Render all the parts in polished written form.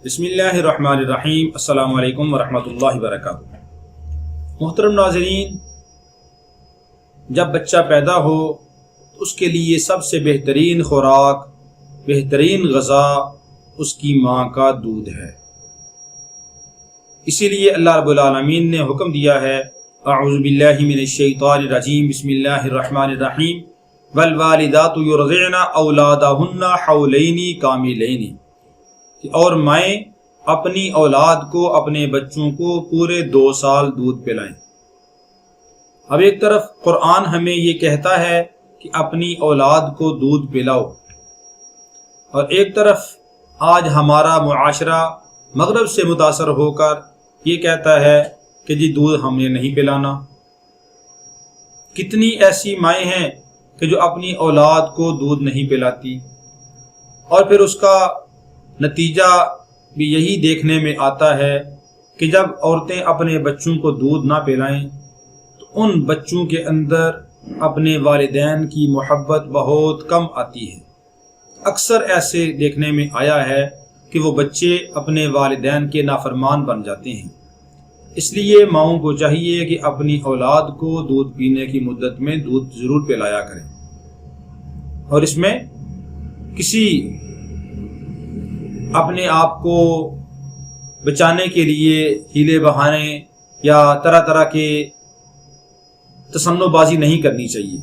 بسم اللہ الرحمن الرحیم۔ السلام علیکم ورحمۃ اللہ وبرکاتہ۔ محترم ناظرین، جب بچہ پیدا ہو تو اس کے لیے سب سے بہترین خوراک، بہترین غذا اس کی ماں کا دودھ ہے۔ اسی لیے اللہ رب العالمین نے حکم دیا ہے، اعوذ باللہ من الشیطان الرجیم، بسم اللہ الرحمن الرحیم، والوالدات یرضعن اولادہن حولین کاملین، اور مائیں اپنی اولاد کو، اپنے بچوں کو پورے 2 سال دودھ پلائیں۔ اب ایک طرف قرآن ہمیں یہ کہتا ہے کہ اپنی اولاد کو دودھ پلاؤ، اور ایک طرف آج ہمارا معاشرہ مغرب سے متاثر ہو کر یہ کہتا ہے کہ جی دودھ ہم نے نہیں پلانا۔ کتنی ایسی مائیں ہیں کہ جو اپنی اولاد کو دودھ نہیں پلاتی، اور پھر اس کا نتیجہ بھی یہی دیکھنے میں آتا ہے کہ جب عورتیں اپنے بچوں کو دودھ نہ پلائیں تو ان بچوں کے اندر اپنے والدین کی محبت بہت کم آتی ہے۔ اکثر ایسے دیکھنے میں آیا ہے کہ وہ بچے اپنے والدین کے نافرمان بن جاتے ہیں۔ اس لیے ماؤں کو چاہیے کہ اپنی اولاد کو دودھ پینے کی مدت میں دودھ ضرور پلایا کریں، اور اس میں کسی اپنے آپ کو بچانے کے لیے ہیلے بہانے یا طرح طرح کے تصنع بازی نہیں کرنی چاہیے۔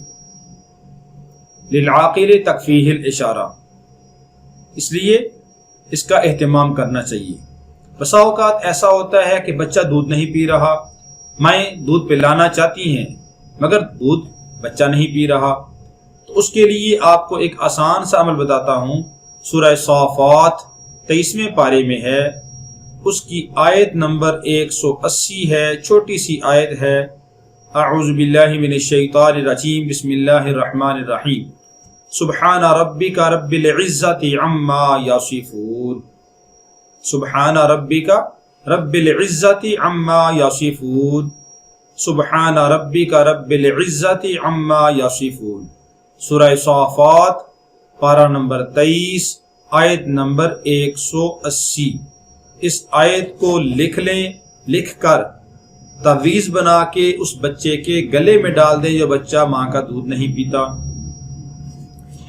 للعاقل تکفیہ الاشارہ، اس لیے اس کا اہتمام کرنا چاہیے۔ بسا اوقات ایسا ہوتا ہے کہ بچہ دودھ نہیں پی رہا، مائیں دودھ پلانا چاہتی ہیں مگر دودھ بچہ نہیں پی رہا، تو اس کے لیے آپ کو ایک آسان سا عمل بتاتا ہوں۔ سورہ صافات 23ویں پارے میں ہے، اس کی آیت نمبر 180 ہے، چھوٹی سی آیت ہے۔ اعوذ باللہ من الشیطان الرجیم، بسم اللہ الرحمن الرحیم، سبحان ربک رب العزت عما یصفون، سبحان ربک رب العزت عما یصفون، سبحان ربک رب العزت عما یصفون۔ سورہ صافات پارہ نمبر 23، آیت نمبر 180۔ اس آیت کو لکھ لیں، لکھ کر تعویذ بنا کے اس بچے کے گلے میں ڈال دیں جو بچہ ماں کا دودھ نہیں پیتا،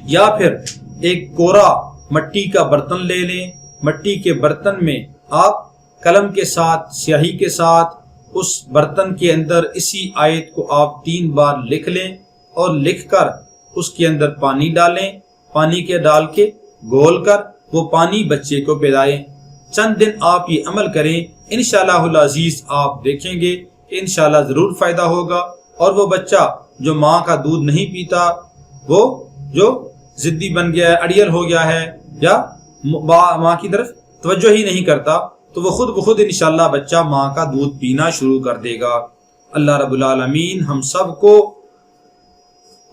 یا پھر ایک کورا مٹی کا برتن لے لیں، مٹی کے برتن میں آپ قلم کے ساتھ، سیاہی کے ساتھ اس برتن کے اندر اسی آیت کو آپ 3 بار لکھ لیں، اور لکھ کر اس کے اندر پانی ڈالیں، پانی کے ڈال کے گھول کر وہ پانی بچے کو پلائیں۔ چند دن آپ یہ عمل کریں، انشاءاللہ العزیز آپ دیکھیں گے کہ انشاءاللہ ضرور فائدہ ہوگا، اور وہ بچہ جو ماں کا دودھ نہیں پیتا، وہ جو ضدی بن گیا ہے، اڑیل ہو گیا ہے، یا ماں کی طرف توجہ ہی نہیں کرتا، تو وہ خود بخود انشاءاللہ بچہ ماں کا دودھ پینا شروع کر دے گا۔ اللہ رب العالمین ہم سب کو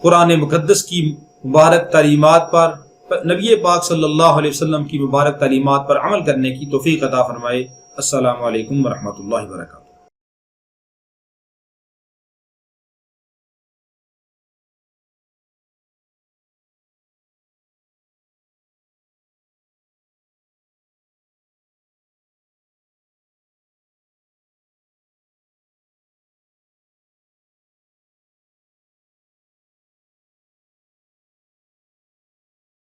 قرآن مقدس کی مبارک تعلیمات پر، نبی پاک صلی اللہ علیہ وسلم کی مبارک تعلیمات پر عمل کرنے کی توفیق عطا فرمائے۔ السلام علیکم ورحمۃ اللہ وبرکاتہ۔